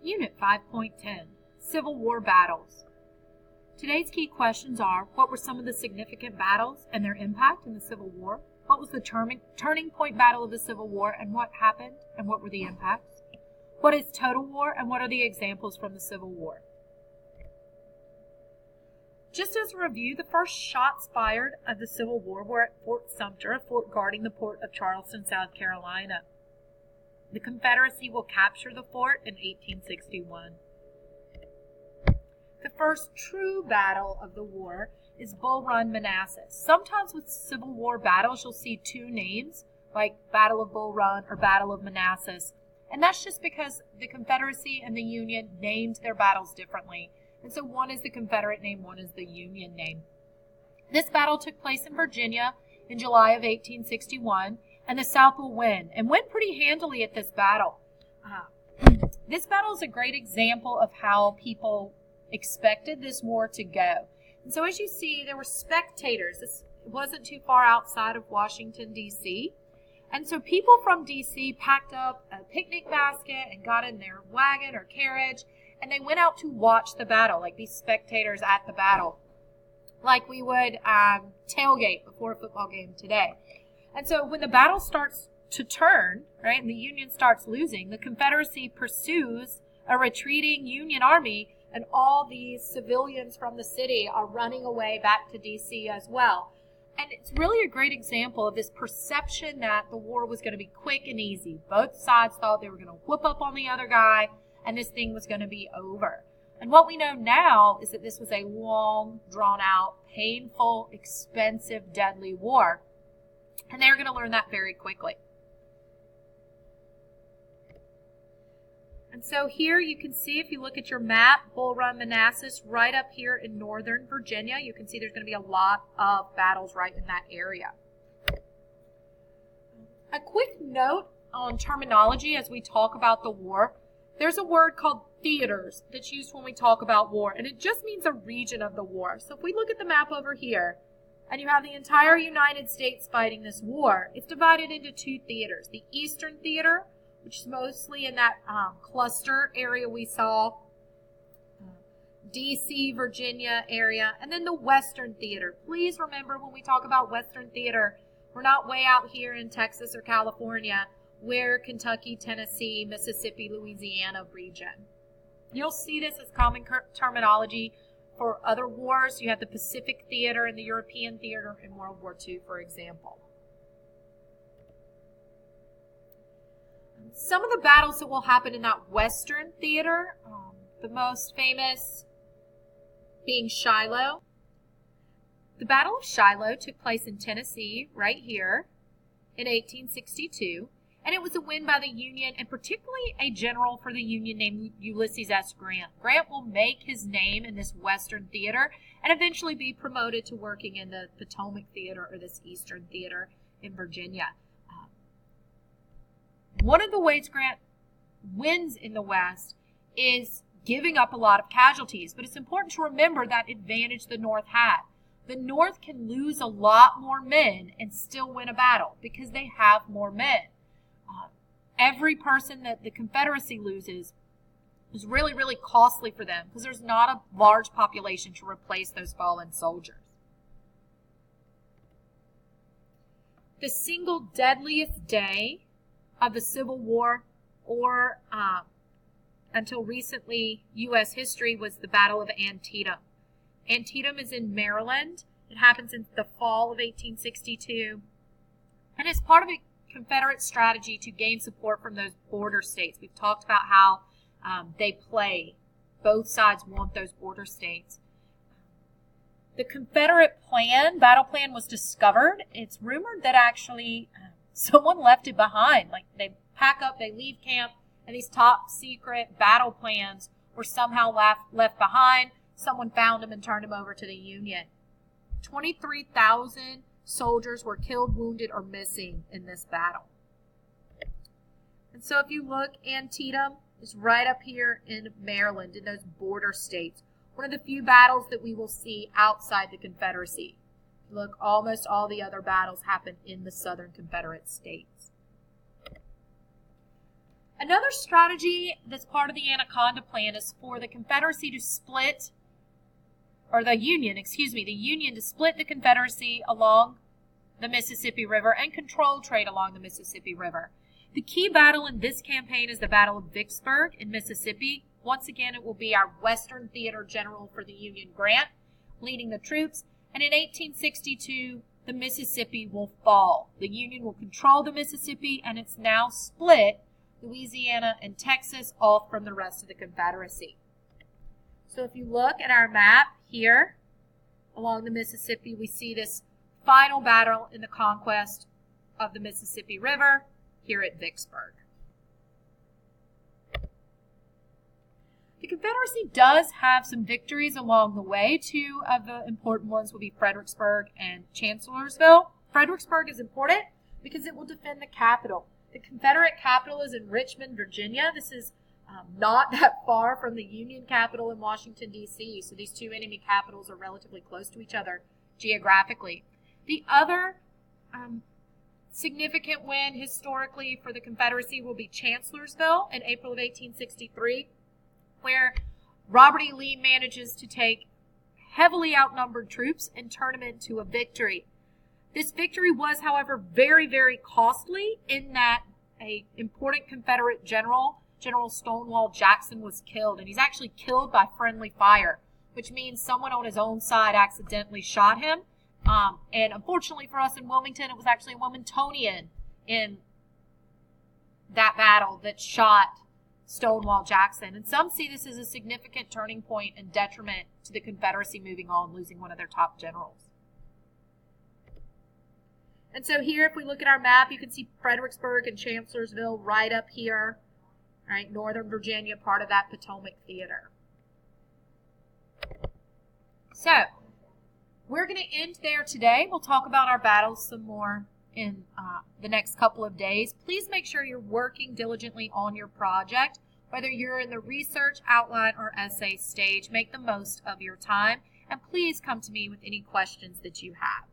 Unit 5.10, Civil War Battles. Today's key questions are, what were some of the significant battles and their impact in the Civil War? What was the turning point battle of the Civil War and what happened and what were the impacts? What is total war and what are the examples from the Civil War? Just as a review, the first shots fired of the Civil War were at Fort Sumter, a fort guarding the port of Charleston, South Carolina. The Confederacy will capture the fort in 1861. The first true battle of the war is Bull Run, Manassas. Sometimes with Civil War battles, you'll see two names, like Battle of Bull Run or Battle of Manassas. And that's just because the Confederacy and the Union named their battles differently. And so one is the Confederate name, one is the Union name. This battle took place in Virginia in July of 1861, and the South will win, and win pretty handily at this battle. This battle is a great example of how people expected this war to go. And so as you see, there were spectators. This wasn't too far outside of Washington, D.C., and so people from D.C. packed up a picnic basket and got in their wagon or carriage, and they went out to watch the battle, like these spectators at the battle, like we would tailgate before a football game today. And so when the battle starts to turn, right, and the Union starts losing, the Confederacy pursues a retreating Union army, and all these civilians from the city are running away back to D.C. as well. And it's really a great example of this perception that the war was going to be quick and easy. Both sides thought they were going to whoop up on the other guy, and this thing was going to be over. And what we know now is that this was a long, drawn-out, painful, expensive, deadly war. And they're going to learn that very quickly. And so here you can see, if you look at your map, Bull Run, Manassas, right up here in northern Virginia, you can see there's going to be a lot of battles right in that area. A quick note on terminology as we talk about the war. There's a word called theaters that's used when we talk about war, and it just means a region of the war. So if we look at the map over here, and you have the entire United States fighting this war, it's divided into two theaters. The Eastern Theater, which is mostly in that cluster area we saw, D.C., Virginia area, and then the Western Theater. Please remember, when we talk about Western Theater, we're not way out here in Texas or California. We're Kentucky, Tennessee, Mississippi, Louisiana region. You'll see this as common terminology for other wars. You have the Pacific Theater and the European Theater in World War II, for example. Some of the battles that will happen in that Western Theater, the most famous being Shiloh. The Battle of Shiloh took place in Tennessee, right here, in 1862, and it was a win by the Union, and particularly a general for the Union named Ulysses S. Grant. Grant will make his name in this Western Theater and eventually be promoted to working in the Potomac Theater, or this Eastern Theater in Virginia. One of the ways Grant wins in the West is giving up a lot of casualties, but it's important to remember that advantage the North had. The North can lose a lot more men and still win a battle because they have more men. Every person that the Confederacy loses is really, really costly for them because there's not a large population to replace those fallen soldiers. The single deadliest day of the Civil War, or until recently U.S. history, was the Battle of Antietam. Antietam is in Maryland. It happens in the fall of 1862, and it's part of a Confederate strategy to gain support from those border states. We've talked about how they play. Both sides want those border states. The Confederate battle plan was discovered. It's rumored that actually someone left it behind. Like, they pack up, they leave camp, and these top secret battle plans were somehow left behind. Someone found them and turned them over to the Union. 23,000 soldiers were killed, wounded, or missing in this battle. And so if you look, Antietam is right up here in Maryland, in those border states. One of the few battles that we will see outside the Confederacy. Look, almost all the other battles happen in the Southern Confederate states. Another strategy that's part of the Anaconda Plan is for the Confederacy to split, or the Union to split the Confederacy along the Mississippi River and control trade along the Mississippi River. The key battle in this campaign is the Battle of Vicksburg in Mississippi. Once again, it will be our Western Theater General for the Union, Grant, leading the troops. And in 1862, the Mississippi will fall. The Union will control the Mississippi, and it's now split Louisiana and Texas off from the rest of the Confederacy. So if you look at our map here along the Mississippi, we see this final battle in the conquest of the Mississippi River here at Vicksburg. The Confederacy does have some victories along the way. Two of the important ones will be Fredericksburg and Chancellorsville. Fredericksburg is important because it will defend the capital. The Confederate capital is in Richmond, Virginia. This is not that far from the Union capital in Washington, D.C., so these two enemy capitals are relatively close to each other geographically. The other significant win historically for the Confederacy will be Chancellorsville in April of 1863, where Robert E. Lee manages to take heavily outnumbered troops and turn them into a victory. This victory was, however, very, very costly in that an important Confederate general, General Stonewall Jackson, was killed. And he's actually killed by friendly fire, which means someone on his own side accidentally shot him. And unfortunately for us in Wilmington, it was actually a Wilmingtonian in that battle that shot Stonewall Jackson. And some see this as a significant turning point and detriment to the Confederacy moving on, losing one of their top generals. And so here, if we look at our map, you can see Fredericksburg and Chancellorsville right up here, right? Northern Virginia, part of that Potomac Theater. So, we're going to end there today. We'll talk about our battles some more in the next couple of days. Please make sure you're working diligently on your project. Whether you're in the research, outline, or essay stage, make the most of your time. And please come to me with any questions that you have.